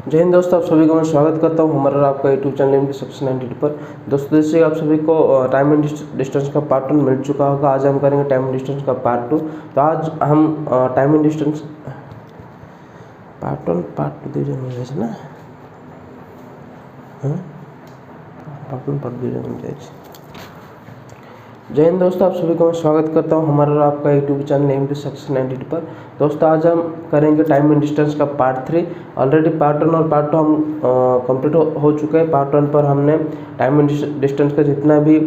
जय हिंद दोस्तों, आप सभी को मैं स्वागत करता हूं हमारा आपका यूट्यूब चैनल एमडी सक्सेस 92 पर। दोस्तों, जैसे आप सभी को टाइम एंड डिस्टेंस का पार्ट 1 मिल चुका होगा। आज हम करेंगे टाइम एंड डिस्टेंस का पार्ट 2। तो आज हम time and distance part 1 part 2 दीजिए ना, पार्ट 1 पार्ट 2 जाए। जय हिंद दोस्तों, आप सभी को मैं स्वागत करता हूं हमारा आपका यूट्यूब चैनल एमडी सक्सेस 92 पर। दोस्तों, आज हम करेंगे टाइम एंड डिस्टेंस का पार्ट 3। ऑलरेडी पार्ट 1 और पार्ट 2 हम कंप्लीट हो चुके हैं। पार्ट 1 पर हमने टाइम एंड डिस्टेंस का जितना भी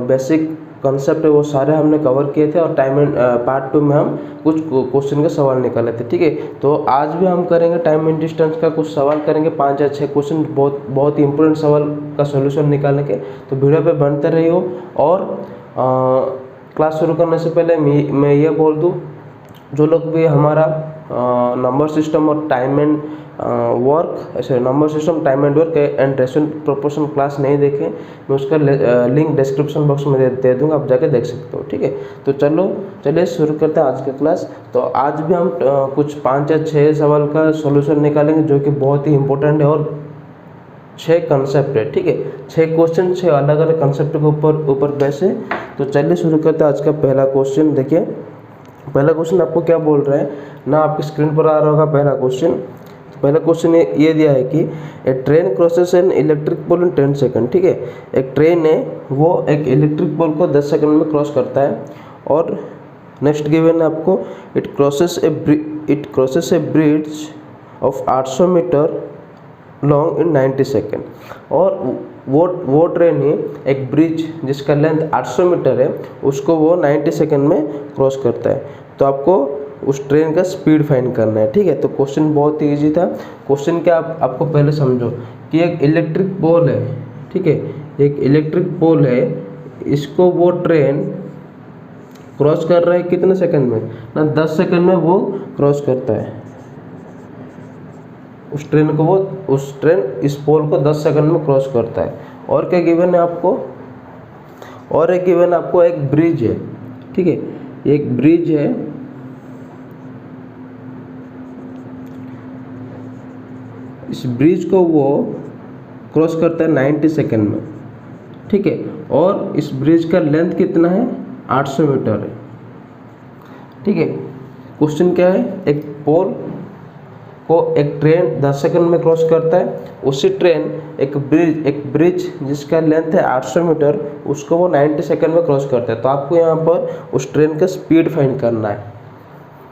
बेसिक कॉन्सेप्ट है वो सारे हमने कवर किए थे, और टाइम एंड पार्ट 2 में हम कुछ क्वेश्चन के सवाल निकाले थे। ठीक है, तो आज भी हम करेंगे टाइम एंड डिस्टेंस का कुछ सवाल करेंगे, 5 या 6 क्वेश्चन, बहुत ही इंपॉर्टेंट सवाल का सॉल्यूशन निकालने के। तो वीडियो पे बनते रहिए। और क्लास शुरू करने से पहले मैं ये बोल दूं, जो लोग भी हमारा नंबर सिस्टम और टाइम एंड वर्क ऐसे number system, time and work and ratio proportion class नहीं देखें, मैं उसका लिंक डिस्क्रिप्शन बॉक्स में दे दूंगा, आप जाके देख सकते हो। ठीक है, तो चलिए शुरू करते हैं आज का क्लास। तो आज भी हम कुछ 5 या 6 सवाल का सॉल्यूशन निकालेंगे, जो कि बहुत ही इंपॉर्टेंट है, और 6 कंसेप्ट है। ठीक है, 6 क्वेश्चन 6 अलग अलग कंसेप्ट के ऊपर बेस है। तो चलिए शुरू करते हैं आज का पहला क्वेश्चन। देखिए, पहला क्वेश्चन आपको क्या बोल रहा है ना, आपकी स्क्रीन पर आ रहा होगा पहला क्वेश्चन। पहला क्वेश्चन ये दिया है कि a train crosses an electric pole in 10 second. ठीक है, एक ट्रेन है, वो एक इलेक्ट्रिक पोल को 10 सेकंड में क्रॉस करता है। और नेक्स्ट गिवन है आपको, it crosses a bridge of 800 metre long in 90 second. और वो ट्रेन ही एक ब्रिज जिसका लेंथ 800 मीटर है, उसको वो 90 सेकेंड में क्रॉस करता है। तो आपको उस ट्रेन का स्पीड फाइंड करना है। ठीक है, तो क्वेश्चन बहुत ही ईजी था। क्वेश्चन क्या आपको पहले समझो कि एक इलेक्ट्रिक पोल है। ठीक है, एक इलेक्ट्रिक पोल है, इसको वो ट्रेन क्रॉस कर रहा है कितने सेकंड में ना, 10 सेकंड में वो क्रॉस करता है उस ट्रेन इस पोल को 10 सेकंड में क्रॉस करता है। और क्या गिवन है आपको, और एक गिवन आपको एक ब्रिज है। ठीक है, एक ब्रिज है, इस ब्रिज को वो क्रॉस करता है 90 सेकंड में। ठीक है, और इस ब्रिज का लेंथ कितना है, 800 मीटर है। ठीक है, क्वेश्चन क्या है, एक पोल को एक ट्रेन 10 सेकंड में क्रॉस करता है, उसी ट्रेन एक ब्रिज जिसका लेंथ है 800 मीटर, उसको वो 90 सेकंड में क्रॉस करता है। तो आपको यहाँ पर उस ट्रेन का स्पीड फाइंड करना है।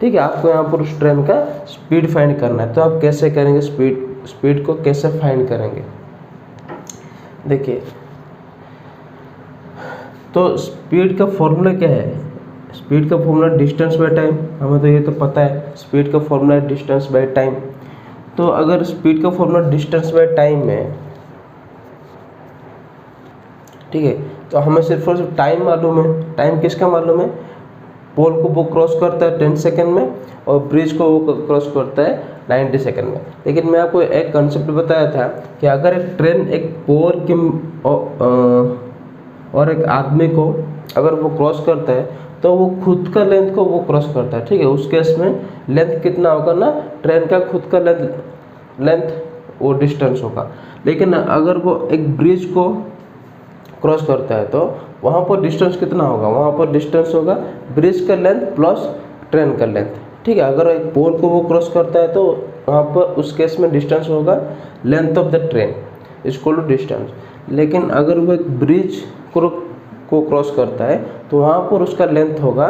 ठीक है, आपको यहाँ पर उस ट्रेन का स्पीड फाइंड करना है। तो आप कैसे करेंगे, स्पीड को कैसे फाइंड करेंगे, देखिए। तो स्पीड का फॉर्मूला क्या है, स्पीड का फॉर्मूला डिस्टेंस बाय टाइम, हमें तो ये तो पता है, स्पीड का फॉर्मूला है डिस्टेंस बाय टाइम। तो अगर स्पीड का फॉर्मूला डिस्टेंस बाय टाइम है, ठीक है, तो हमें सिर्फ और सिर्फ टाइम मालूम है। टाइम किसका मालूम है, पोल को वो क्रॉस करता है 10 सेकंड में, और ब्रिज को वो क्रॉस करता है 90 सेकंड में। लेकिन मैं आपको एक कंसेप्ट बताया था कि अगर एक ट्रेन एक पोल की और एक आदमी को अगर वो क्रॉस करता है, तो वो खुद का लेंथ को वो क्रॉस करता है। ठीक है, उस केस में लेंथ कितना होगा ना, ट्रेन का खुद का लेंथ वो डिस्टेंस होगा। लेकिन अगर वो एक ब्रिज को क्रॉस करता है, तो वहाँ पर डिस्टेंस कितना होगा, वहाँ पर डिस्टेंस होगा ब्रिज का लेंथ प्लस ट्रेन का लेंथ। ठीक है, अगर एक पोल को वो क्रॉस करता है, तो वहाँ पर उस केस में डिस्टेंस होगा length of the train equal to distance. लेकिन अगर वो एक ब्रिज को क्रॉस करता है, तो वहाँ पर उसका लेंथ होगा,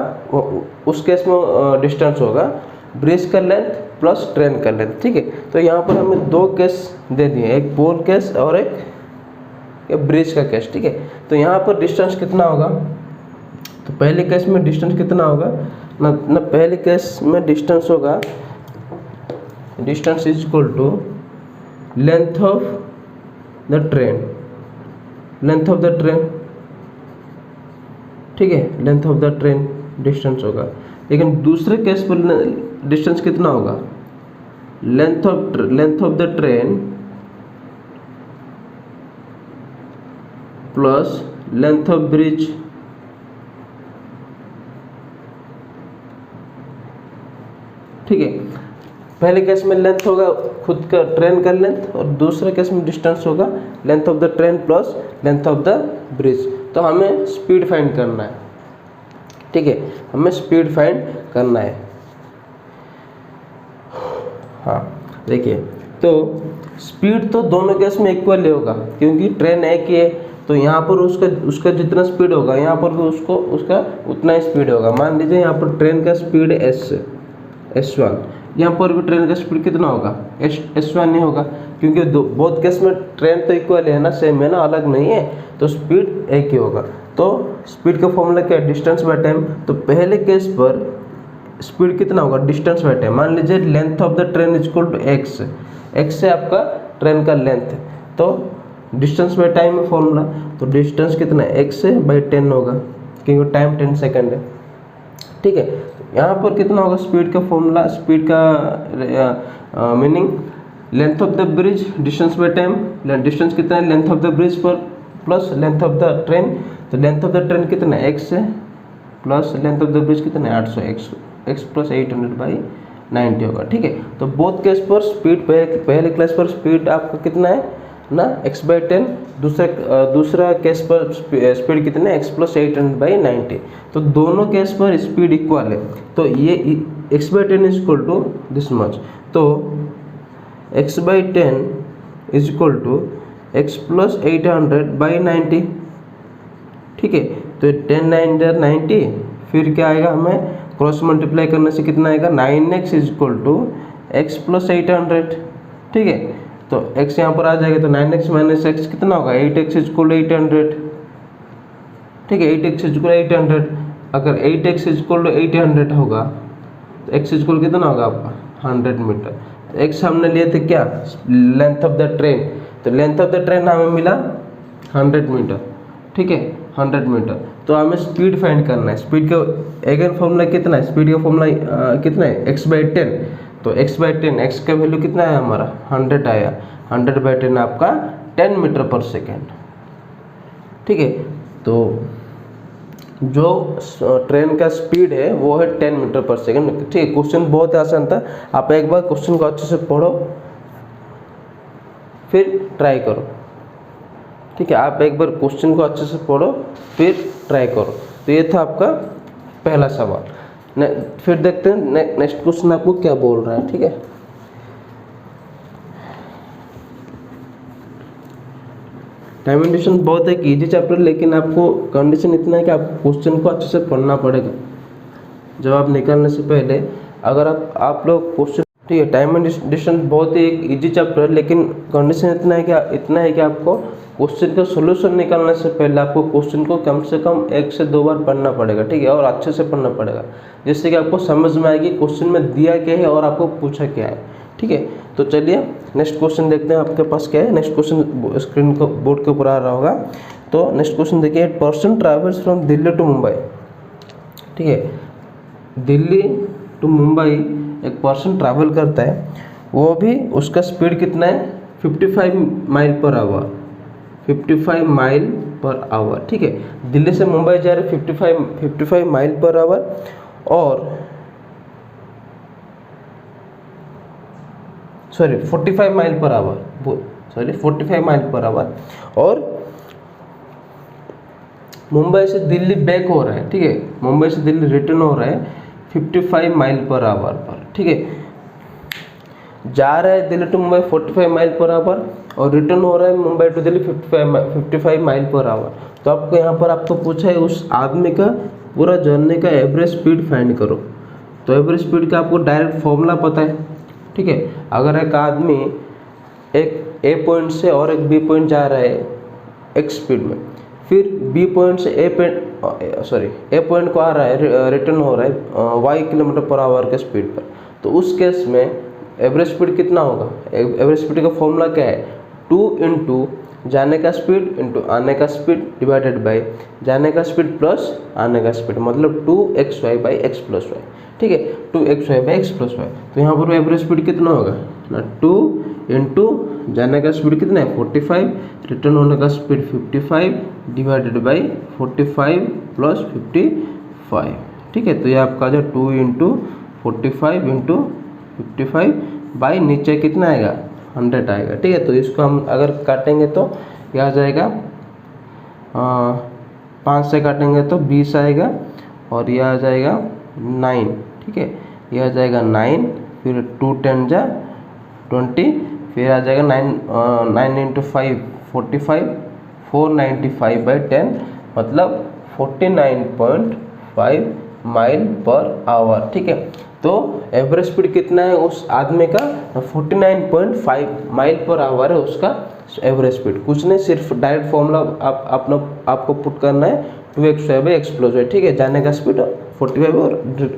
उस केस में डिस्टेंस होगा ब्रिज का लेंथ प्लस ट्रेन का लेंथ। ठीक है, तो यहाँ पर हमें 2 केस दे दिए, एक पोल केस और एक ब्रिज का केस। ठीक है, तो यहाँ पर डिस्टेंस कितना होगा, तो पहले केस में डिस्टेंस कितना होगा ना, पहले केस में डिस्टेंस होगा, distance is equal to length of the train, length of the train. ठीक है, length of the train distance होगा। लेकिन दूसरे केस पर डिस्टेंस कितना होगा, length of the train plus length of bridge. ठीक है, पहले केस में लेंथ होगा खुद का ट्रेन का लेंथ, और दूसरे केस में डिस्टेंस होगा length of the train plus length of the bridge. तो हमें स्पीड फाइंड करना है, ठीक है, हमें स्पीड फाइंड करना है। हाँ देखिए, तो स्पीड तो दोनों केस में इक्वल होगा, क्योंकि ट्रेन एक ही है, तो यहाँ पर उसका जितना स्पीड होगा यहाँ पर भी उसका उतना ही स्पीड होगा। मान लीजिए यहाँ पर ट्रेन का स्पीड S1, यहाँ पर भी ट्रेन का स्पीड कितना होगा S1 ही होगा, क्योंकि बोथ केस में ट्रेन तो इक्वल है ना, सेम है ना, अलग नहीं है, तो स्पीड एक ही होगा। तो स्पीड का फॉर्मूला क्या है, डिस्टेंस बाय टाइम। तो पहले केस पर स्पीड कितना होगा, डिस्टेंस बाय टाइम। मान लीजिए length of the train is equal to X, X है आपका ट्रेन का लेंथ, तो डिस्टेंस बाय टाइम है फॉर्मूला, तो डिस्टेंस कितना है एक्स है बाई 10 होगा, क्योंकि टाइम 10 सेकेंड है, ठीक है। यहाँ पर कितना होगा स्पीड का फॉर्मूला, स्पीड का meaning length of the bridge distance by time, distance कितना है लेंथ ऑफ द ब्रिज पर plus length of the train, तो लेंथ ऑफ द ट्रेन कितना है एक्स है plus length of the bridge कितना है 800, एक्स प्लस 800 बाई 90 होगा, ठीक है। तो बोथ केस पर स्पीड, पहले केस पर स्पीड आपका कितना है ना x बाई 10, दूसरा केस पर स्पीड कितना है x प्लस 800 बाई 90, तो दोनों केस पर स्पीड इक्वल है। तो ये x by 10 is equal to this much, तो x by 10 is equal to x plus 800 by 90, ठीक है। तो 10 9 90, फिर क्या आएगा, हमें क्रॉस मल्टीप्लाई करने से कितना आएगा 9x is equal to x plus 800, ठीक है। तो x यहाँ पर आ जाएगा, तो 9x माइनस एक्स कितना होगा 8x इज इक्वल 800, ठीक है, 8x इज इक्वल 800। अगर 8x इज इक्वल 800 होगा तो x इज इक्वल कितना होगा आपका 100 मीटर। तो x हमने लिए थे क्या, लेंथ ऑफ द ट्रेन, तो लेंथ ऑफ द ट्रेन हमें मिला 100 मीटर, ठीक है, 100 मीटर। तो हमें स्पीड फाइंड करना है। स्पीड का अगेन फॉर्मूला कितना है, स्पीड का फॉर्मूला कितना है x बाई 10, तो x बाई 10, x का वैल्यू कितना है हमारा 100 आया, 100 बाई 10 आपका 10 मीटर पर सेकेंड, ठीक है। तो जो ट्रेन का स्पीड है वो है 10 मीटर पर सेकेंड, ठीक है। क्वेश्चन बहुत आसान था, आप एक बार क्वेश्चन को अच्छे से पढ़ो फिर ट्राई करो, ठीक है। आप एक बार क्वेश्चन को अच्छे से पढ़ो फिर ट्राई करो। तो ये था आपका पहला सवाल। फिर देखते हैं नेक्स्ट क्वेश्चन आपको क्या बोल रहा है, ठीक है। टाइम एंड डिस्टेंस बहुत एक इजी चैप्टर, लेकिन आपको कंडीशन इतना है कि आपको क्वेश्चन को अच्छे से पढ़ना पड़ेगा जवाब निकालने से पहले। अगर आप लोग क्वेश्चन, ठीक है, टाइम एंड डिस्टेंस बहुत ही एक इजी चैप्टर है, लेकिन कंडीशन इतना है कि आपको क्वेश्चन का सोल्यूशन निकालने से पहले आपको क्वेश्चन को कम से कम 1 से 2 बार पढ़ना पड़ेगा, ठीक है, और अच्छे से पढ़ना पड़ेगा, जिससे कि आपको समझ में आएगी क्वेश्चन में दिया क्या है और आपको पूछा क्या है, ठीक है। तो चलिए नेक्स्ट क्वेश्चन देखते हैं आपके पास क्या है। नेक्स्ट क्वेश्चन स्क्रीन को बोर्ड के ऊपर आ रहा होगा। तो नेक्स्ट क्वेश्चन देखिए, person travels from Delhi to Mumbai, ठीक है, दिल्ली टू मुंबई एक पर्सन ट्रैवल करता है, वो भी उसका स्पीड कितना है 55 mile per our, 55 mile per our, ठीक है। दिल्ली से मुंबई जा रहे 55 माइल पर आवर, और 45 mile per our, 45 mile per hour, और मुंबई से दिल्ली बैक हो रहा है, ठीक है, मुंबई से दिल्ली रिटर्न हो रहा है 55 माइल पर आवर पर, ठीक है। जा रहा है Delhi to Mumbai 45 mile per hour, और रिटर्न हो रहा है Mumbai to Delhi 55 mile per hour. तो आपको यहाँ पर आपको पूछा है उस आदमी का पूरा जर्नी का एवरेज स्पीड फाइंड करो। तो एवरेज स्पीड का आपको डायरेक्ट फॉर्मूला पता है, ठीक है। अगर एक आदमी एक ए पॉइंट से और एक बी पॉइंट जा रहा है एक्स स्पीड में, फिर बी पॉइंट से ए पॉइंट को आ रहा है, रिटर्न हो रहा है वाई किलोमीटर पर आवर के स्पीड पर, तो उस केस में एवरेज स्पीड कितना होगा। एवरेज स्पीड का फॉर्मूला क्या है, 2 इंटू जाने का स्पीड इंटू आने का स्पीड डिवाइडेड बाय जाने का स्पीड प्लस आने का स्पीड, मतलब 2xy by x plus Y, ठीक है, 2xy by x plus Y. तो यहाँ पर एवरेज स्पीड कितना होगा ना, 2 इंटू जाने का स्पीड कितना है 45, रिटर्न होने का स्पीड 55 डिवाइडेड बाई 45 प्लस 55, ठीक है। तो ये आपका जो 2 इंटू 45 इंटू 55 बाई नीचे कितना आएगा 100 आएगा। ठीक है, तो इसको हम अगर काटेंगे तो यह आ जाएगा 5 से काटेंगे तो 20 आएगा और यह आ जाएगा 9। ठीक है, यह आ जाएगा 9, फिर 2 10 जा 20, फिर आ जाएगा 9 इंटू 5 45, 495 बाई 10 मतलब 49.5 माइल पर आवर। ठीक है, तो एवरेज स्पीड कितना है उस आदमी का 49.5 माइल पर आवर है उसका एवरेज स्पीड। कुछ नहीं, सिर्फ डायरेक्ट फॉर्मूला आपको पुट करना है 2x² बाई एक्सप्लोजन। ठीक है, जाने का स्पीड 45 और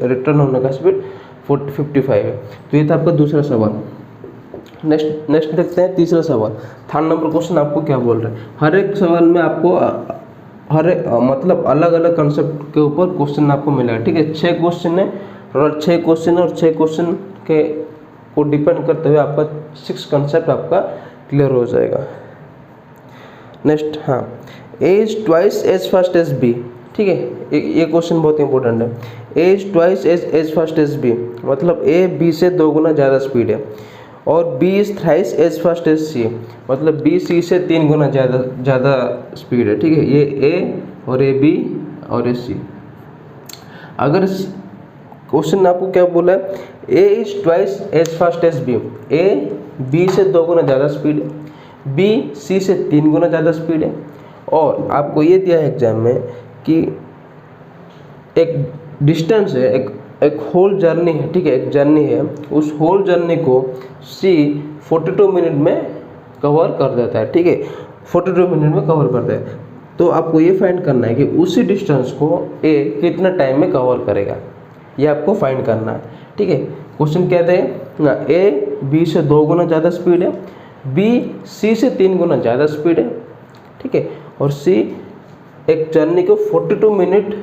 रिटर्न होने का स्पीड 55 है। तो ये था आपका दूसरा सवाल। नेक्स्ट देखते हैं तीसरा सवाल। 3rd नंबर क्वेश्चन आपको क्या बोल रहे हैं, हर एक सवाल में आपको मतलब अलग अलग कंसेप्ट के ऊपर क्वेश्चन आपको मिलेगा। ठीक है, 6 क्वेश्चन है और 6 क्वेश्चन के को डिपेंड करते हुए आपका 6 कंसेप्ट आपका क्लियर हो जाएगा। नेक्स्ट, हाँ, A is twice as fast as B. ठीक है, ये क्वेश्चन बहुत इंपॉर्टेंट है। A is twice as fast as B मतलब ए बी से 2 गुना ज़्यादा स्पीड है, और B is thrice as fast as C मतलब बी सी से 3 गुना ज़्यादा स्पीड है। ठीक है, ये ए और ए बी और ए सी। अगर क्वेश्चन आपको क्या बोला है, A is twice as fast as B, A B से 2 गुना ज़्यादा स्पीड है, बी सी से 3 गुना ज़्यादा स्पीड है, और आपको ये दिया है एग्जाम में कि एक डिस्टेंस है, एक होल जर्नी है। ठीक है, एक जर्नी है, उस होल जर्नी को सी 42 मिनट में कवर कर देता है। ठीक है, 42 मिनट में कवर करता है। तो आपको ये फाइंड करना है कि उसी डिस्टेंस को ए कितना टाइम में कवर करेगा, ये आपको फाइंड करना है। ठीक है, क्वेश्चन कहते हैं ना, ए बी से 2 गुना ज़्यादा स्पीड है, बी सी से 3 गुना ज़्यादा स्पीड है। ठीक है, और सी एक जर्नी को 42 मिनट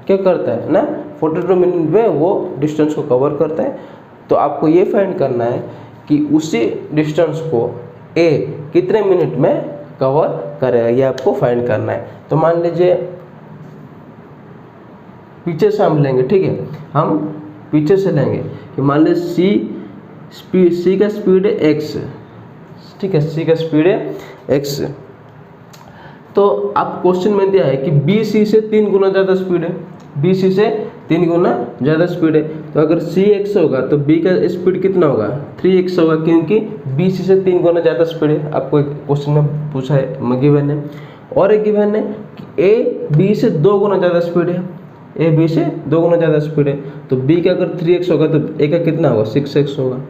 क्या करता है ना, 42 मिनट में वो डिस्टेंस को कवर करता है। तो आपको ये फाइंड करना है कि उसी डिस्टेंस को ए कितने मिनट में कवर करेगा, ये आपको फाइंड करना है। तो मान लीजिए पीछे से हम लेंगे। ठीक है, हम पीछे से लेंगे कि मान लीजिए सी का स्पीड है x। ठीक है, सी का स्पीड है x। तो आप क्वेश्चन में दिया है कि बी सी से 3 गुना ज़्यादा स्पीड है, बी सी से 3 गुना ज़्यादा स्पीड है। तो अगर सी x होगा तो बी का स्पीड कितना होगा 3x होगा, क्योंकि बी सी से 3 गुना ज़्यादा स्पीड है। आपको एक क्वेश्चन में पूछा है, गिवन है। और एक गिवन है कि ए बी से 2 गुना ज़्यादा स्पीड है, ए बी से 2 गुना ज़्यादा स्पीड है। तो बी का अगर 3x होगा तो ए का कितना होगा 6x होगा।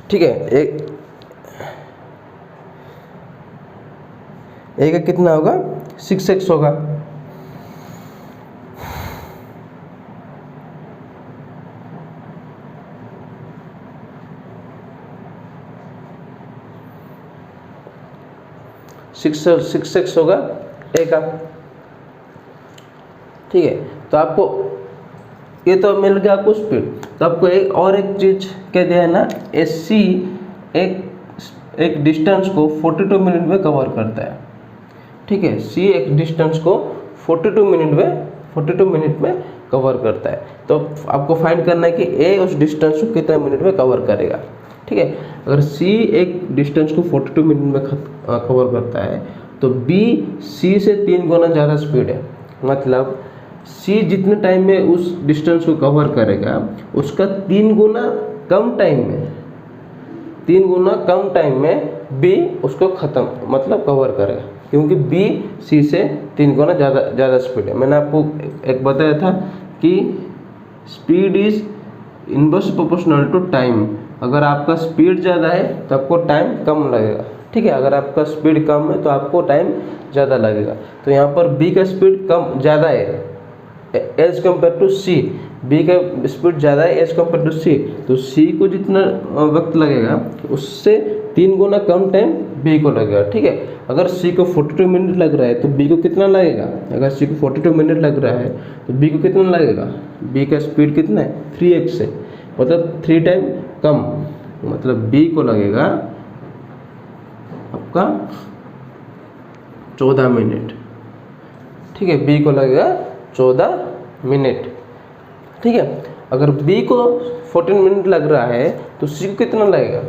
ठीक है, ए का कितना होगा 6x होगा। सिक्स एक्स होगा ए का। ठीक है, तो आपको ये तो मिल गया आपको स्पीड। तो आपको एक चीज क्या दिया है ना, एस सी एक डिस्टेंस को 42 मिनट में कवर करता है। ठीक है, सी एक डिस्टेंस को 42 मिनट में कवर करता है। तो आपको फाइंड करना है कि ए उस डिस्टेंस को कितने मिनट में कवर करेगा। ठीक है, अगर सी एक डिस्टेंस को 42 मिनट में कवर करता है तो बी सी से 3 गुना ज़्यादा स्पीड है, मतलब सी जितने टाइम में उस डिस्टेंस को कवर करेगा उसका 3 गुना कम टाइम में बी उसको ख़त्म मतलब कवर करेगा, क्योंकि बी सी से 3 गुना ज़्यादा स्पीड है। मैंने आपको एक बताया था कि speed is inverse proportional to time. अगर आपका स्पीड ज़्यादा है तो आपको टाइम कम लगेगा। ठीक है, अगर आपका स्पीड कम है तो आपको टाइम ज़्यादा लगेगा। तो यहाँ पर बी का स्पीड ज़्यादा है as compare to C, B का स्पीड ज़्यादा है एज कम्पेयर टू सी। तो सी को जितना वक्त लगेगा उससे 3 गुना कम टाइम बी को लगेगा। ठीक है, अगर सी को 42 मिनट लग रहा है तो बी को कितना लगेगा, अगर सी को 42 मिनट लग रहा है तो बी को कितना लगेगा, बी का स्पीड कितना है 3x है, मतलब 3 टाइम कम, मतलब बी को लगेगा आपका 14 मिनट। ठीक है, बी को लगेगा 14 मिनट। ठीक है, अगर बी को 14 मिनट लग रहा है तो सी को कितना लगेगा,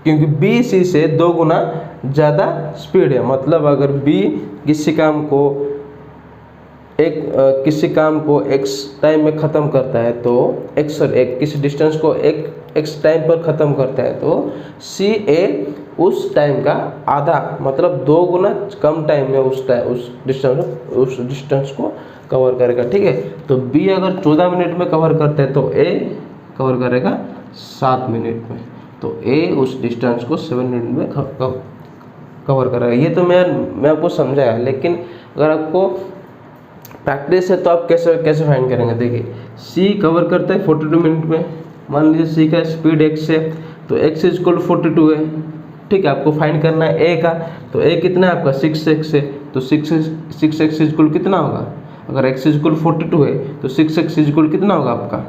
क्योंकि बी सी से 2 गुना ज़्यादा स्पीड है। मतलब अगर बी किसी काम को एक्स टाइम में ख़त्म करता है तो किसी डिस्टेंस को एक्स टाइम पर ख़त्म करता है तो सी ए उस टाइम का आधा मतलब 2 गुना कम टाइम में उस डिस्टेंस को कवर करेगा। ठीक है, तो बी अगर 14 मिनट में कवर करता है तो ए कवर करेगा 7 मिनट में, तो ए उस डिस्टेंस को 7 मिनट में कवर करेगा। ये तो मैं आपको समझाया, लेकिन अगर आपको प्रैक्टिस है तो आप कैसे फाइंड करेंगे। देखिए सी कवर करता है 42 मिनट में, मान लीजिए सी का स्पीड x है तो x इक्वल 42 है। ठीक है, आपको फाइंड करना है a का, तो a कितना है आपका 6x है, तो 6x इक्वल कितना होगा, अगर x इक्वल 42 है तो 6x इक्वल कितना होगा आपका,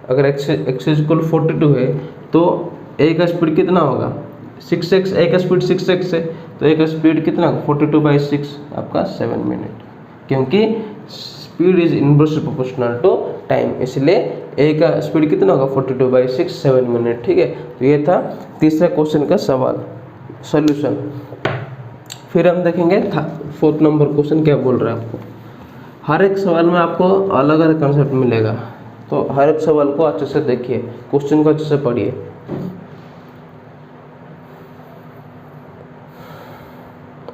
अगर x इक्वल 42 है तो a का स्पीड कितना होगा 6x, a का स्पीड 6x है तो a का स्पीड कितना 42/6 आपका 7 मिनट, क्योंकि speed is inversely proportional to time, इसलिए a का स्पीड कितना होगा 42/6 7 मिनट। ठीक है, तो ये था तीसरा क्वेश्चन का सवाल सॉल्यूशन। फिर हम देखेंगे 4th नंबर क्वेश्चन क्या बोल रहा है आपको। हर एक सवाल में आपको अलग अलग कंसेप्ट मिलेगा, तो हर एक सवाल को अच्छे से देखिए, क्वेश्चन को अच्छे से पढ़िए।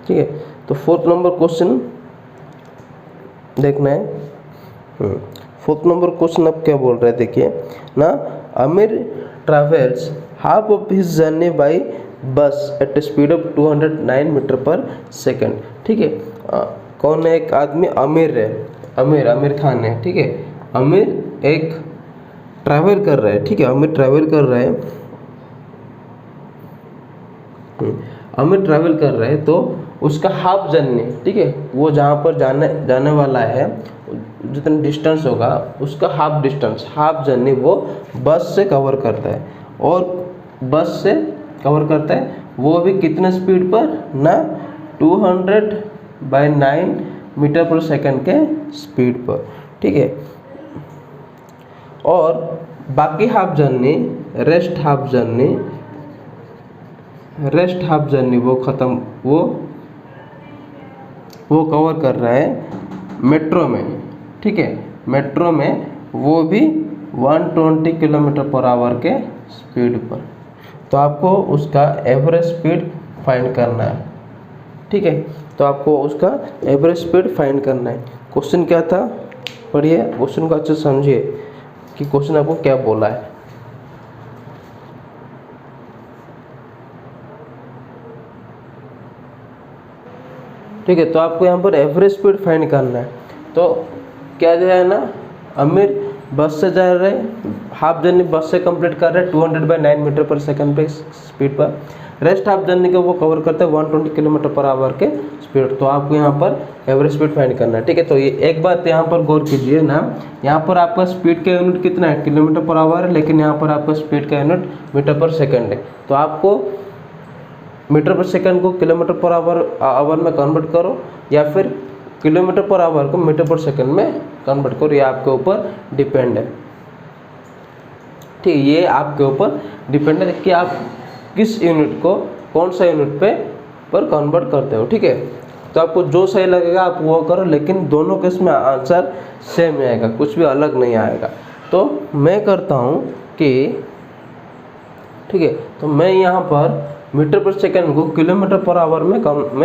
ठीक है, तो 4th नंबर क्वेश्चन देखना है। 4th नंबर क्वेश्चन अब क्या बोल रहे हैं देखिए ना, Aamir travels half of his journey by bus at speed of 209 meter per second. ठीक है, कौन है, एक आदमी आमिर है, आमिर खान है। ठीक है, आमिर एक ट्रैवल कर रहा है। ठीक है, आमिर ट्रैवल कर रहा है, आमिर ट्रैवल कर रहा है तो उसका हाफ जर्नी, ठीक है, वो जहाँ पर जाने वाला है जितना डिस्टेंस होगा उसका हाफ जर्नी वो बस से कवर करता है, और बस से कवर करता है वो भी कितने स्पीड पर ना 200/9 मीटर पर सेकंड के स्पीड पर। ठीक है, और बाकी half journey rest half journey वो कवर कर रहा है मेट्रो में। ठीक है, मेट्रो में वो भी 120 किलोमीटर पर आवर के स्पीड पर, तो आपको उसका एवरेज स्पीड फाइंड करना है। ठीक है, तो आपको उसका एवरेज स्पीड फाइंड करना है। क्वेश्चन क्या था, पढ़िए, क्वेश्चन को अच्छे से समझिए कि क्वेश्चन आपको क्या बोला है। ठीक है, तो आपको यहाँ पर एवरेज स्पीड फाइंड करना है। तो क्या दिया है ना, आमिर बस से जा रहे हैं, हाफ जर्नी बस से कंप्लीट कर रहे हैं 200/9 मीटर पर सेकंड पे स्पीड पर, रेस्ट हाफ जर्नी को वो कवर करते हैं 120 किलोमीटर पर आवर के स्पीड। तो आपको यहाँ पर एवरेज स्पीड फाइंड करना है। ठीक है, तो ये एक बात यहाँ पर गौर कीजिए ना, यहाँ पर आपका स्पीड का यूनिट कितना है, किलोमीटर पर आवर है, लेकिन यहाँ पर आपका स्पीड का यूनिट मीटर पर सेकेंड है। तो आपको मीटर पर सेकंड को किलोमीटर पर आवर में कन्वर्ट करो, या फिर किलोमीटर पर आवर को मीटर पर सेकंड में कन्वर्ट करो, ये आपके ऊपर डिपेंड है। ठीक है, ये आपके ऊपर डिपेंड है कि आप किस यूनिट को कौन सा यूनिट पर कन्वर्ट करते हो। ठीक है, तो आपको जो सही लगेगा आप वो करो, लेकिन दोनों केस में आंसर सेम आएगा, कुछ भी अलग नहीं आएगा। तो मैं करता हूँ कि, ठीक है, तो मैं यहाँ पर मीटर पर सेकंड को किलोमीटर पर आवर में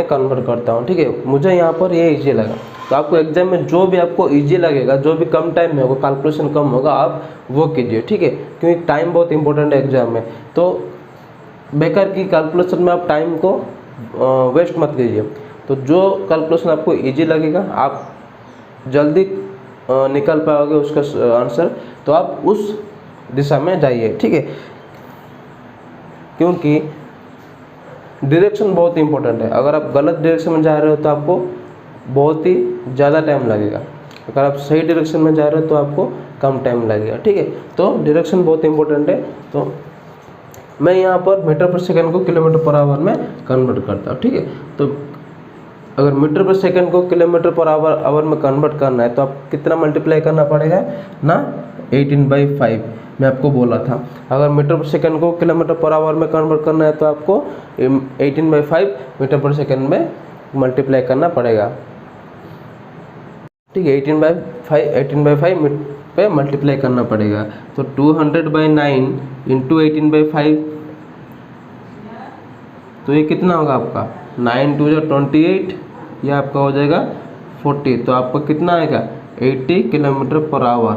कन्वर्ट करता हूँ। ठीक है, मुझे यहाँ पर ये इजी लगा। तो आपको एग्जाम में जो भी आपको इजी लगेगा, जो भी कम टाइम में होगा, कैलकुलेशन कम होगा, आप वो कीजिए। ठीक है, क्योंकि टाइम बहुत इंपॉर्टेंट है एग्जाम में, तो बेकार की कैलकुलेशन में आप टाइम को वेस्ट मत कीजिए। तो जो कैलकुलेशन आपको इजी लगेगा, आप जल्दी निकल पाओगे उसका आंसर, तो आप उस दिशा में जाइए। ठीक है, क्योंकि डायरेक्शन बहुत इंपॉर्टेंट है। अगर आप गलत डायरेक्शन में जा रहे हो तो आपको बहुत ही ज़्यादा टाइम लगेगा, अगर आप सही डायरेक्शन में जा रहे हो तो आपको कम टाइम लगेगा। ठीक है, तो डायरेक्शन बहुत इंपॉर्टेंट है। तो मैं यहाँ पर मीटर पर सेकंड को किलोमीटर पर आवर में कन्वर्ट करता हूँ। ठीक है, तो अगर मीटर पर सेकंड को किलोमीटर पर आवर में कन्वर्ट करना है तो आप कितना मल्टीप्लाई करना पड़ेगा ना, 18/5 मैं आपको बोला था। अगर मीटर पर सेकंड को किलोमीटर पर आवर में कन्वर्ट करना है तो आपको 18/5 मीटर पर सेकंड में मल्टीप्लाई करना पड़ेगा। ठीक है, 18/5 पे मल्टीप्लाई करना पड़ेगा। तो 200/9 इंटू 18/5, तो ये कितना होगा आपका 9 2 28, ये आपका हो जाएगा 40। तो आपको कितना आएगा 80 किलोमीटर पर आवर।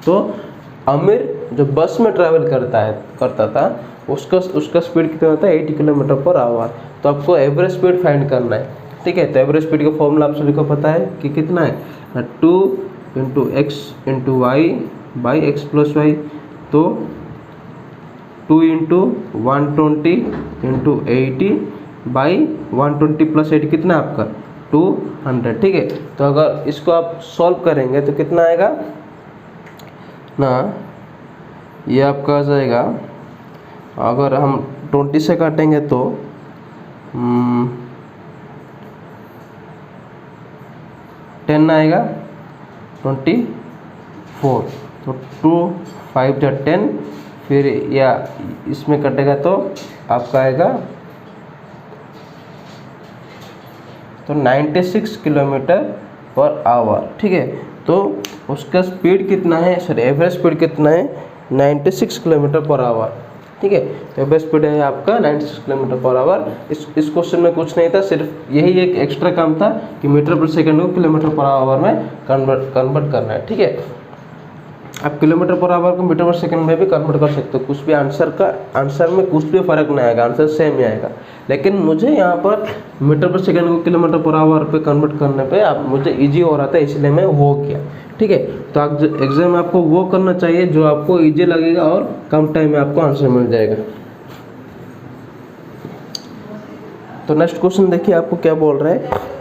तो आमिर जो बस में ट्रैवल करता था उसका स्पीड कितना होता है 80 किलोमीटर पर आवर। तो आपको एवरेज स्पीड फाइंड करना है। ठीक है, तो एवरेज स्पीड का फॉर्मूला आप सभी को पता है कि कितना है, 2 × x × y / x + y। तो 2 × 120 × 80 / 120 + 80 कितना है आपका 200। ठीक है, तो अगर इसको आप सॉल्व करेंगे तो कितना आएगा ना, ये आपका आ जाएगा, अगर हम 20 से काटेंगे तो 10 आएगा, 24। तो 2 5 × 10, फिर या इसमें कटेगा तो आपका आएगा तो 96 किलोमीटर पर आवर। ठीक है, तो उसका स्पीड कितना है, सॉरी एवरेज स्पीड कितना है 96 किलोमीटर पर आवर। ठीक है, तो एवरेज स्पीड है आपका 96 किलोमीटर पर आवर। इस क्वेश्चन में कुछ नहीं था, सिर्फ यही एक एक्स्ट्रा काम था कि मीटर पर सेकंड को किलोमीटर पर आवर में कन्वर्ट करना है। ठीक है, आप किलोमीटर पर आवर को मीटर पर सेकंड में भी कन्वर्ट कर सकते हो, कुछ भी आंसर में कुछ भी फर्क नहीं आएगा, आंसर सेम ही आएगा। लेकिन मुझे यहाँ पर मीटर पर सेकंड को किलोमीटर पर आवर पे कन्वर्ट करने पे मुझे इजी हो रहा था, इसलिए मैं वो किया। ठीक है, तो आप एग्जाम में आपको वो करना चाहिए जो आपको इजी लगेगा और कम टाइम में आपको आंसर मिल जाएगा। तो नेक्स्ट क्वेश्चन देखिए आपको क्या बोल रहा है।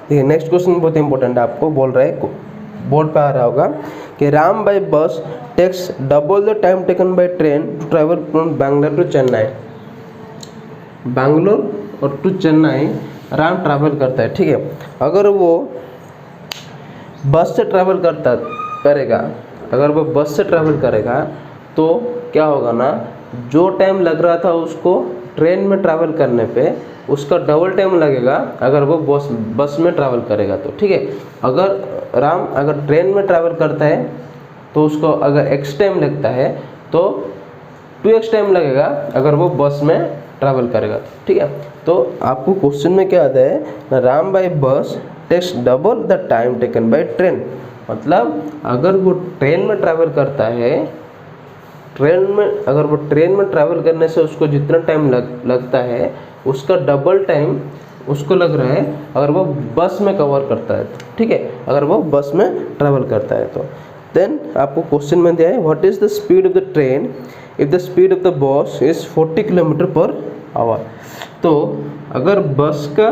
देखिए नेक्स्ट क्वेश्चन बहुत इंपॉर्टेंट है, आपको बोल रहा है, बोर्ड पे आ रहा होगा कि Ram by bus takes double the time taken by train to travel from Bangalore to Chennai. Bangalore और टू चेन्नई राम ट्रैवल करता है। ठीक है, अगर वो बस से ट्रैवल करेगा तो क्या होगा ना, जो टाइम लग रहा था उसको ट्रेन में ट्रैवल करने पे उसका डबल टाइम लगेगा अगर वो बस में ट्रैवल करेगा तो। ठीक है, अगर ट्रेन में ट्रैवल करता है तो उसको अगर x टाइम लगता है तो 2x टाइम लगेगा अगर वो बस में ट्रैवल करेगा तो। ठीक है, तो आपको क्वेश्चन में क्या आता है ना, Ram by bus takes double the time taken by train. मतलब अगर वो ट्रेन में ट्रैवल करता है, अगर वो ट्रेन में ट्रैवल करने से उसको जितना टाइम लगता है उसका डबल टाइम उसको लग रहा है अगर वो बस में कवर करता है तो। ठीक है, अगर वो बस में ट्रैवल करता है तो। देन आपको क्वेश्चन में दिया है what is the speed of the train if the speed of the bus is 40 kilometer per hour. तो अगर बस का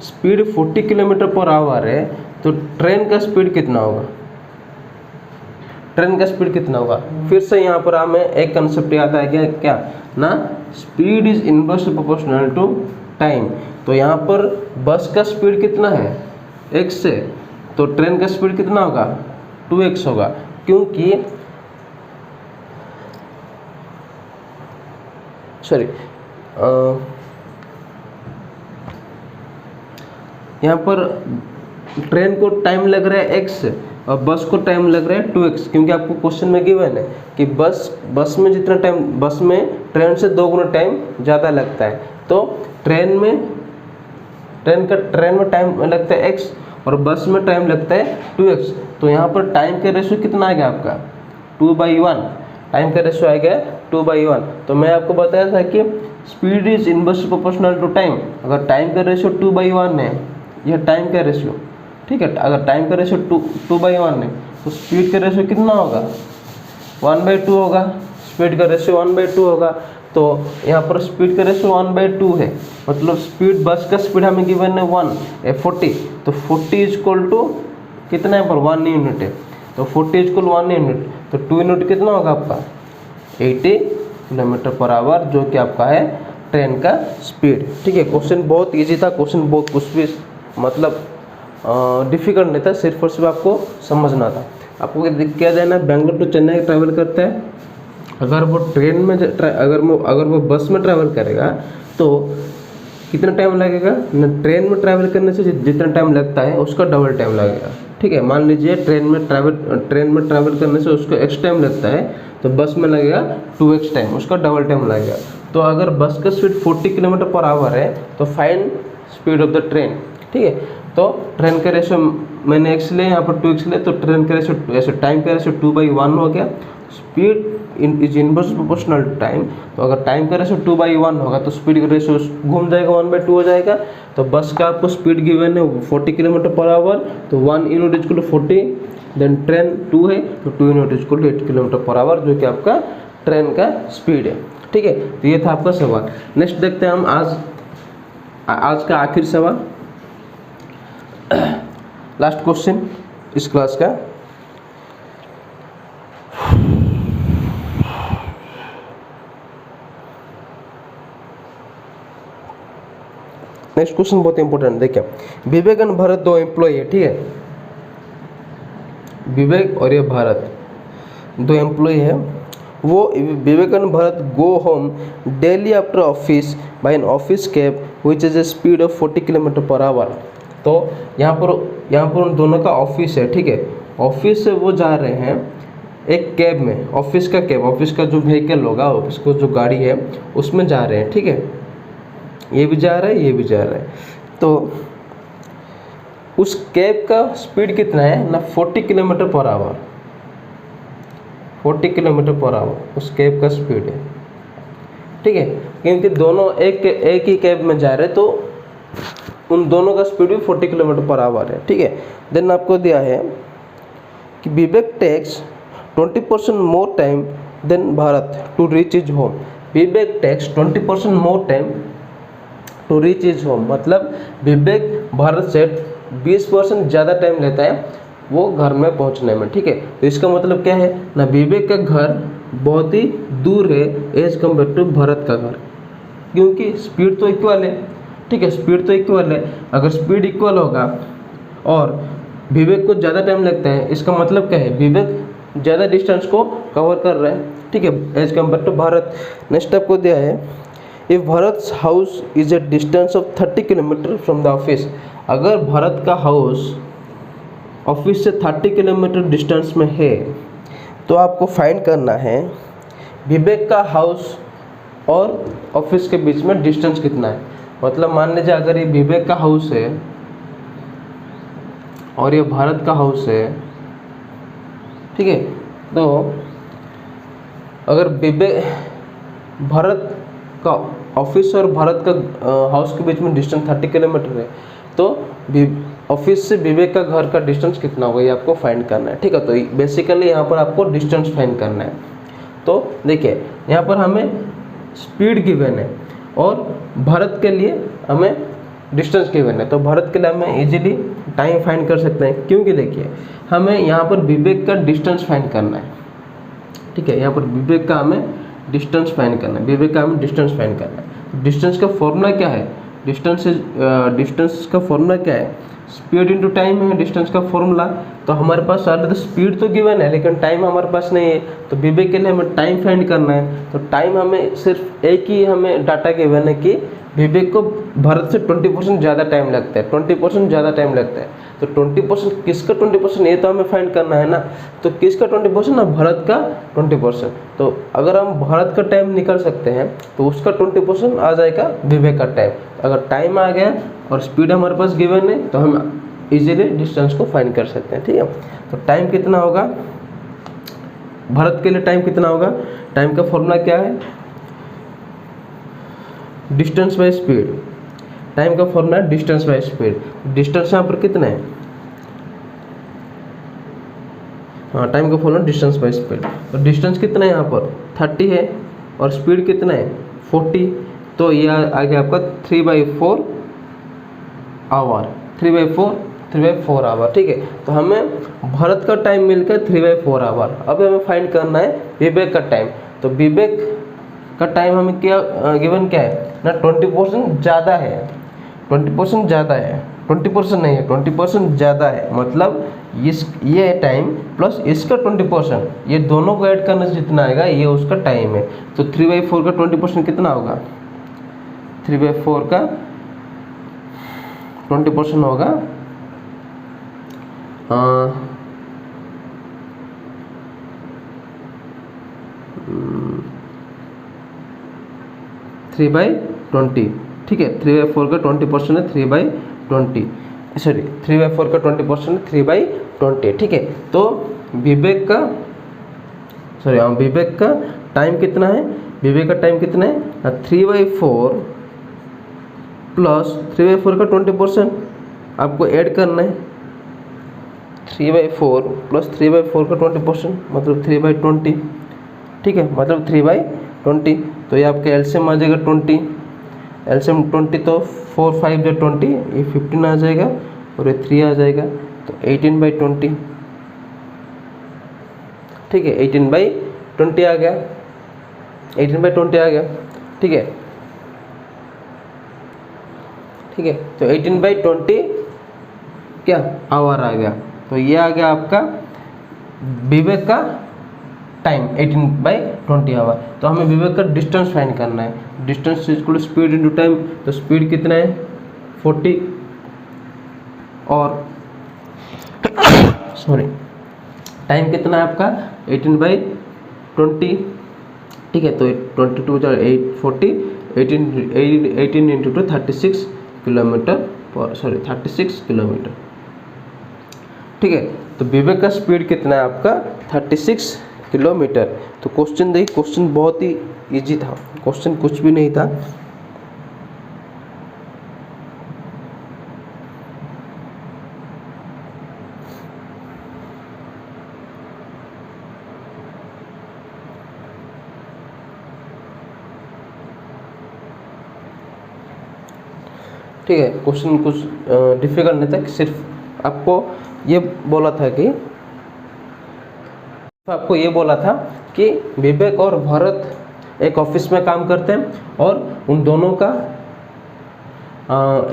स्पीड 40 किलोमीटर पर आवर है तो ट्रेन का स्पीड कितना होगा, ट्रेन का स्पीड कितना होगा। फिर से यहाँ पर हमें एक कंसेप्ट याद आएगा क्या ना, speed is inversely proportional to time. तो यहाँ पर बस का स्पीड कितना है x से, तो ट्रेन का स्पीड कितना होगा 2x होगा, क्योंकि यहाँ पर ट्रेन को टाइम लग रहा है x और बस को टाइम लग रहा है 2x, क्योंकि आपको क्वेश्चन में गिवन है कि बस में जितना टाइम, बस में ट्रेन से 2 गुना टाइम ज़्यादा लगता है। तो ट्रेन में टाइम लगता है x और बस में टाइम लगता है 2x। तो यहाँ पर टाइम का रेशियो कितना आएगा आपका 2/1, टाइम का रेशियो आएगा 2/1। तो मैं आपको बताया था कि speed is inversely proportional to time. अगर टाइम का रेशियो 2/1 है, यह टाइम का रेशियो, ठीक है, अगर टाइम का रेशियो 2/1 है तो स्पीड का रेशियो कितना होगा 1/2 होगा। स्पीड का रेशियो 1/2 होगा। तो यहाँ पर स्पीड का रेशियो 1/2 है, मतलब स्पीड बस का स्पीड हमें गिवन है 40, तो 40 इज इक्वल टू कितना है पर 1 यूनिट है, तो 40 इज इक्वल 1 यूनिट, तो 2 यूनिट कितना होगा आपका 80 किलोमीटर पर आवर, जो कि आपका है ट्रेन का स्पीड। ठीक है, क्वेश्चन बहुत इजी था, क्वेश्चन बहुत कुछ भी मतलब डिफिकल्ट नहीं था, सिर्फ और सिर्फ आपको समझना था। आपको क्या देना है, बेंगलोर टू चेन्नई ट्रैवल करता है, अगर वो ट्रेन में अगर वो बस में ट्रैवल करेगा तो कितना टाइम लगेगा ना, ट्रेन में ट्रैवल करने से जितना टाइम लगता है उसका डबल टाइम लगेगा। ठीक है, मान लीजिए ट्रेन में ट्रैवल करने से उसको x टाइम लगता है, तो बस में लगेगा 2x टाइम, उसका डबल टाइम लगेगा। तो अगर बस का स्पीड 40 किलोमीटर पर आवर है तो find speed of the train. ठीक है, तो ट्रेन का रेशियो मैंने x लिया, यहाँ पर 2x लिया, तो ट्रेन का रेशियो ऐसे टाइम का रेशियो 2/1 हो गया। Speed is inverse proportional to time, तो अगर टाइम का रेशियो 2/1 होगा तो स्पीड का रेशियो घूम जाएगा 1/2 हो जाएगा। तो बस का आपको स्पीड गिवन है 40 किलोमीटर पर आवर, तो 1 unit is equal to 40, then train 2 है तो 2 unit is equal to 8 kilometer per hour, जो कि आपका ट्रेन का स्पीड है। ठीक है, तो ये था आपका सवाल। नेक्स्ट देखते हैं हम आज का आखिरी सवाल, लास्ट क्वेश्चन इस क्लास का। नेक्स्ट क्वेश्चन बहुत इंपॉर्टेंट, देखिए विवेक और भरत दो एम्प्लॉय है। ठीक है, विवेक और ये भरत दो एम्प्लॉय है। वो विवेक और Bharat go home daily after office by an office cab which is a speed of 40 kilometer per hour. तो यहाँ पर उन दोनों का ऑफिस है। ठीक है, ऑफिस से वो जा रहे हैं एक कैब में, ऑफिस का जो व्हीकल होगा, ऑफिस को जो गाड़ी है उसमें जा रहे हैं। ठीक है, ये भी जा रहा है, ये भी जा रहा है। तो उस कैब का स्पीड कितना है ना, 40 kilometer per our, 40 kilometer per our उस कैब का स्पीड है। ठीक है, क्योंकि दोनों एक ही कैब में जा रहे हैं, तो उन दोनों का स्पीड भी 40 किलोमीटर पर आवर है। ठीक है, देन आपको दिया है कि Vivek takes 20% more time than Bharat to reach his home. Vivek takes 20% more time to reach his home, मतलब विवेक भारत से 20% ज़्यादा टाइम लेता है वो घर में पहुंचने में। ठीक है, तो इसका मतलब क्या है ना, विवेक का घर बहुत ही दूर है एज कम्पेयर टू भरत का घर, क्योंकि स्पीड तो इक्वल है। ठीक है, स्पीड तो इक्वल है, अगर स्पीड इक्वल होगा और विवेक को ज़्यादा टाइम लगता है, इसका मतलब क्या है, विवेक ज़्यादा डिस्टेंस को कवर कर रहा है। ठीक है, as compare to Bharat. Next आपको दिया है if Bharat house is a distance of 30 kilometer from the office. अगर भरत का हाउस ऑफिस से 30 किलोमीटर डिस्टेंस में है तो आपको फाइंड करना है विवेक का हाउस और ऑफिस के बीच में डिस्टेंस कितना है। मतलब मान लीजिए अगर ये विवेक का हाउस है और ये भारत का हाउस है। ठीक है, तो अगर भरत का ऑफिस और भारत का हाउस के बीच में डिस्टेंस 30 किलोमीटर है, तो ऑफिस से विवेक का घर का डिस्टेंस कितना होगा ये आपको फाइंड करना है। ठीक है, तो बेसिकली यहाँ पर आपको डिस्टेंस फाइंड करना है। तो देखिए यहाँ पर हमें स्पीड गिवन है और भारत के लिए हमें डिस्टेंस गिवन है, तो भारत के लिए हमें इजीली टाइम फाइंड कर सकते हैं, क्योंकि देखिए हमें यहाँ पर विवेक का डिस्टेंस फाइंड करना है। ठीक है, यहाँ पर विवेक का हमें डिस्टेंस फाइंड करना है, विवेक का हमें डिस्टेंस फाइंड करना है। डिस्टेंस का फॉर्मूला क्या है, डिस्टेंस का फॉर्मूला क्या है, स्पीड इनटू टाइम है डिस्टेंस का फॉर्मूला। तो हमारे पास ऑलरेडी स्पीड तो गिवन है लेकिन टाइम हमारे पास नहीं है, तो विवेक के लिए हमें टाइम फाइंड करना है। तो टाइम हमें सिर्फ एक ही हमें डाटा गिवन है कि विवेक को भारत से 20% ज़्यादा टाइम लगता है, 20% ज़्यादा टाइम लगता है। तो 20% किसका 20% ये तो हमें फाइंड करना है ना, तो किसका 20% ना, भारत का 20%। तो अगर हम भारत का टाइम निकाल सकते हैं तो उसका 20% आ जाएगा विवेक का टाइम। अगर टाइम आ गया और स्पीड हमारे पास गिवन है तो हम इजीली डिस्टेंस को फाइंड कर सकते हैं। ठीक है, तो टाइम कितना होगा भारत के लिए, टाइम कितना होगा, टाइम का फॉर्मूला क्या है, डिस्टेंस बाय स्पीड। टाइम का फॉर्मूला है डिस्टेंस बाय स्पीड। डिस्टेंस यहाँ पर कितना है, हाँ, टाइम का फॉलोइंग डिस्टेंस बाय स्पीड। तो डिस्टेंस कितना है यहाँ पर 30 है और स्पीड कितना है 40, तो ये आ गया आपका 3/4 आवर, 3/4 आवर। ठीक है, तो हमें भरत का टाइम मिलकर 3/4 आवर। अब हमें फाइंड करना है विवेक का टाइम। तो विवेक का टाइम हमें क्या गिवन क्या है ना, 20% ज़्यादा है, 20% ज़्यादा है, 20% नहीं है, 20% ज़्यादा है। मतलब ये टाइम प्लस इसका 20%, ये दोनों को ऐड करने से जितना आएगा ये उसका टाइम है। तो 3/4 का 20% कितना होगा, 3/4 का 20% होगा 3/20। ठीक है, 3/4 का 20% है 3/20, सॉरी 3/4 का 20% 3/20। ठीक है, तो विवेक का टाइम कितना है, विवेक का टाइम कितना है 3/4 प्लस 3/4 का 20% आपको ऐड करना है। 3/4 प्लस 3/4 का 20% मतलब 3/20। ठीक है, मतलब 3/20। तो ये आपका एलसीएम आ जाएगा 20, एलसीएम 20, तो 4 5 जो 20, ये 15 आ जाएगा और ये 3 आ जाएगा, तो 18/20। ठीक है, 18/20 आ गया, 18/20 आ गया। ठीक है, ठीक है, तो 18/20 क्या आवर आ गया। तो ये आ गया आपका विवेक का टाइम 18/20 आवर। तो हमें विवेक का डिस्टेंस फाइंड करना है, distance equal speed into time. तो स्पीड कितना है 40 और सॉरी टाइम कितना है आपका 18/20। ठीक है, तो 22 8 40, 18 इंटू 2 36 किलोमीटर पर, सॉरी 36 किलोमीटर। ठीक है, तो विवेक का स्पीड कितना है आपका 36 किलोमीटर। तो क्वेश्चन देखिए, क्वेश्चन बहुत ही इजी था, क्वेश्चन कुछ भी नहीं था। ठीक है, क्वेश्चन कुछ डिफिकल्ट नहीं था, सिर्फ आपको ये बोला था कि विवेक और भरत एक ऑफिस में काम करते हैं और उन दोनों का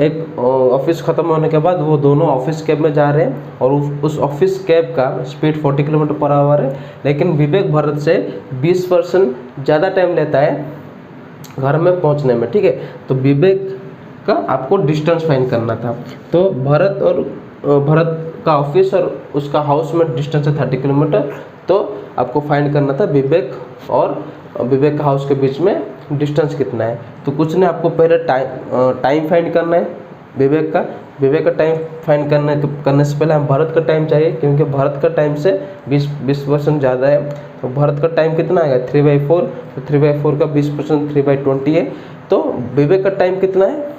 एक ऑफिस ख़त्म होने के बाद वो दोनों ऑफिस कैब में जा रहे हैं और उस ऑफिस कैब का स्पीड 40 किलोमीटर पर आवर है, लेकिन विवेक भरत से 20% ज़्यादा टाइम लेता है घर में पहुंचने में। ठीक है, तो विवेक का आपको डिस्टेंस फाइंड करना था। तो भरत का ऑफिस और उसका हाउस में डिस्टेंस है 30 किलोमीटर। तो आपको फाइंड करना था विवेक और विवेक का हाउस के बीच में डिस्टेंस कितना है। तो कुछ नहीं, आपको पहले टाइम फाइंड करना है विवेक का टाइम फाइंड करने से पहले हम भरत का टाइम चाहिए, क्योंकि भरत का टाइम से 20% ज़्यादा है। तो भरत का टाइम कितना आएगा 3/4, तो 3/4 का 20% 3/20 है। तो विवेक का टाइम कितना है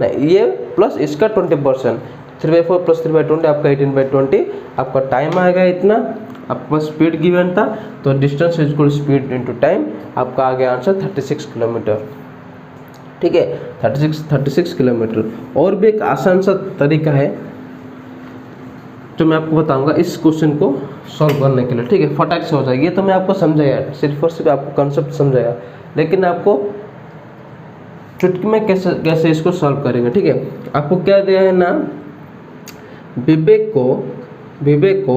नहीं, ये प्लस इसका 20%, 3/4 प्लस 3/20 आपका 18/20 आपका टाइम आएगा इतना। आपके पास स्पीड गिवन था, तो distance equal speed into time, आपका आ गया आंसर 36 किलोमीटर। ठीक है, 36 किलोमीटर। और भी एक आसान सा तरीका है जो मैं आपको बताऊंगा इस क्वेश्चन को सॉल्व करने के लिए। ठीक है, फटाक से हो जाएगा। ये तो मैं आपको समझाया, सिर्फ और सिर्फ आपको कंसेप्ट समझाया, लेकिन आपको चुटकी में कैसे इसको सॉल्व करेंगे। ठीक है, आपको क्या दिया है ना, विवेक को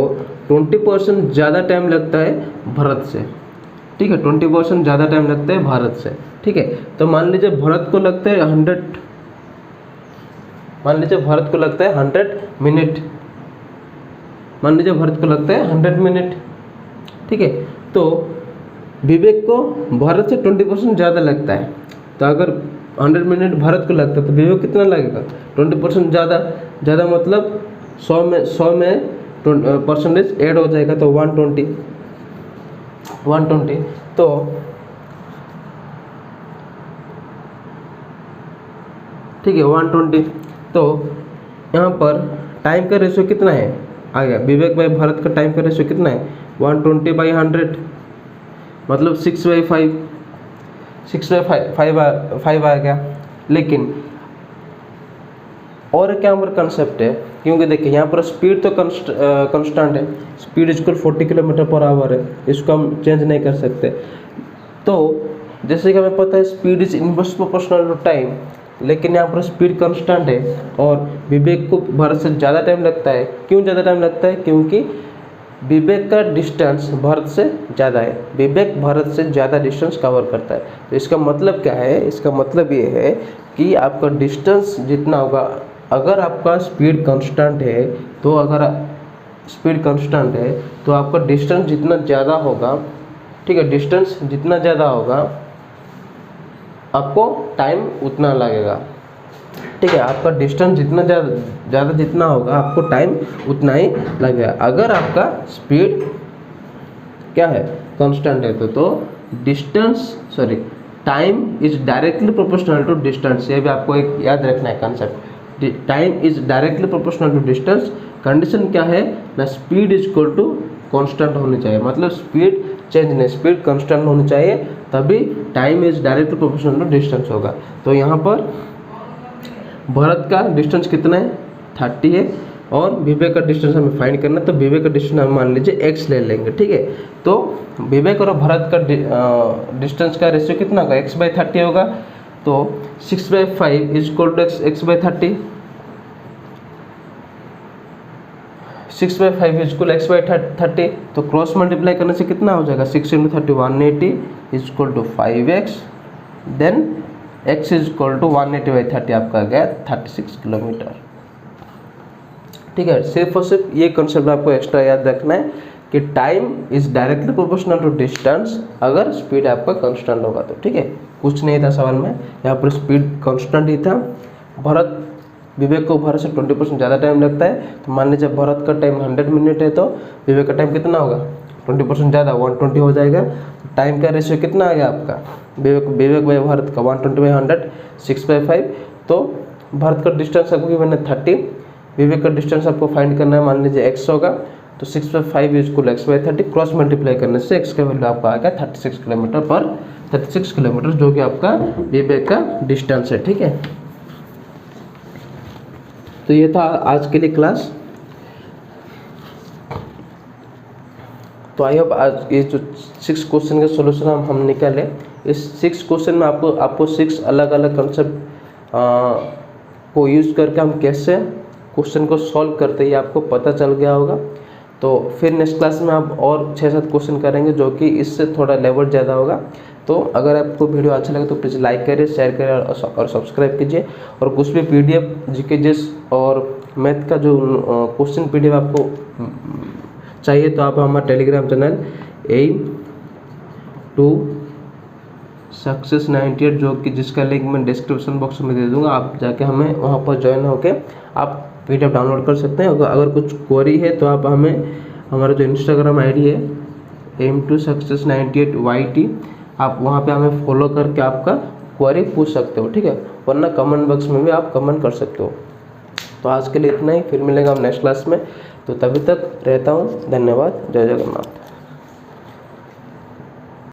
20% ज़्यादा टाइम लगता है भरत से। ठीक है, 20% ज़्यादा टाइम लगता है भारत से। ठीक है, तो मान लीजिए भरत को लगता है 100 मिनट, मान लीजिए भरत को लगता है 100 मिनट। ठीक है, तो विवेक को भारत से 20% ज़्यादा लगता है। तो अगर 100 मिनट भारत को लगता है तो विवेक कितना लगेगा 20% ज़्यादा मतलब 100 में परसेंटेज ऐड हो जाएगा, तो 120। तो ठीक है 120। तो यहाँ पर टाइम का रेशियो कितना है आ गया। विवेक भाई भरत का टाइम का रेशियो कितना है 120/100, मतलब 6/5, 6/5 आ गया। लेकिन और क्या यहाँ पर कंसेप्ट है, क्योंकि देखिए यहाँ पर स्पीड तो कांस्टेंट है, स्पीड इक्वल 40 km/h है, इसको हम चेंज नहीं कर सकते। तो जैसे कि हमें पता है speed is inverse proportional to time, लेकिन यहाँ पर स्पीड कांस्टेंट है और विवेक को भरत से ज़्यादा टाइम लगता है। क्यों ज़्यादा टाइम लगता है? क्योंकि विवेक का डिस्टेंस भरत से ज़्यादा है, विवेक भरत से ज़्यादा डिस्टेंस कवर करता है। तो इसका मतलब क्या है? इसका मतलब ये है कि आपका डिस्टेंस जितना होगा, अगर आपका स्पीड कांस्टेंट है तो आपका डिस्टेंस जितना ज़्यादा होगा, ठीक है, डिस्टेंस जितना ज़्यादा होगा आपको टाइम उतना लगेगा, ठीक है, आपका डिस्टेंस जितना ज़्यादा जितना होगा आपको टाइम उतना ही लगेगा। अगर आपका स्पीड क्या है कांस्टेंट है तो time is directly proportional to distance. ये भी आपको एक याद रखना है concept, time is directly proportional to distance. Condition क्या है ना, speed is equal to constant होनी चाहिए, मतलब स्पीड चेंज नहीं, स्पीड कांस्टेंट होनी चाहिए, तभी time is directly proportional to distance होगा। तो यहाँ पर भरत का डिस्टेंस कितना है 30 है और विवेक का डिस्टेंस हमें फाइंड करना है। तो विवेक का डिस्टेंस हम मान लीजिए x ले लेंगे, ठीक है। तो विवेक और भरत का डिस्टेंस का रेशियो कितना होगा, x/30 होगा। तो 6/5 is equal to x/30, 6/5 is equal x/30। तो क्रॉस मल्टीप्लाई करने से कितना हो जाएगा, 6 × 30 180 is equal to 5x, then x is equal to 180/30 आपका आ गया 36 किलोमीटर, ठीक है। सिर्फ और सिर्फ ये कंसेप्ट आपको एक्स्ट्रा याद रखना है कि time is directly proportional to distance अगर स्पीड आपका कांस्टेंट होगा तो, ठीक है। कुछ नहीं था सवाल में, यहाँ पर स्पीड कांस्टेंट ही था। विवेक को भरत से 20% ज़्यादा टाइम लगता है, तो मान लीजिए भरत का टाइम 100 मिनट है तो विवेक का टाइम कितना होगा 20% ज़्यादा 120 हो जाएगा। टाइम का रेशियो कितना आ गया आपका विवेक बाई भरत का 120/100 6/5। तो भरत का डिस्टेंस आपको गिवन है 30, विवेक का डिस्टेंस आपको फाइंड करना है, मान लीजिए x होगा। तो 6/5 is equal x/30, cross multiply करने से x का वैल्यू आपका आ गया 36 किलोमीटर, जो कि आपका विवेक का डिस्टेंस है, ठीक है। तो ये था आज के लिए क्लास। तो आई होप आज ये जो 6 क्वेश्चन का सोल्यूशन हम निकाले, इस 6 क्वेश्चन में आपको 6 अलग अलग कंसेप्ट को यूज़ करके हम कैसे क्वेश्चन को सॉल्व करते हैं आपको पता चल गया होगा। तो फिर नेक्स्ट क्लास में आप और 6-7 क्वेश्चन करेंगे जो कि इससे थोड़ा लेवल ज़्यादा होगा। तो अगर आपको वीडियो अच्छा लगे तो प्लीज़ लाइक करिए, शेयर करिए और सब्सक्राइब कीजिए। और कुछ भी PDF जीके जिस और मैथ का जो क्वेश्चन PDF आपको चाहिए तो आप हमारा Telegram channel M to success 98, जो कि जिसका लिंक मैं डिस्क्रिप्शन बॉक्स में दे दूंगा, आप जाके हमें वहाँ पर ज्वाइन होके आप PDF डाउनलोड कर सकते हैं। अगर कुछ क्वेरी है तो आप हमें हमारा जो इंस्टाग्राम ID है m2success98YT, आप वहाँ पे हमें फॉलो करके आपका क्वेरी पूछ सकते हो, ठीक है। वरना कमेंट बॉक्स में भी आप कमेंट कर सकते हो। तो आज के लिए इतना ही, फिर मिलेगा हम नेक्स्ट क्लास में। तो तभी तक रहता हूँ, धन्यवाद, जय जगन्नाथ।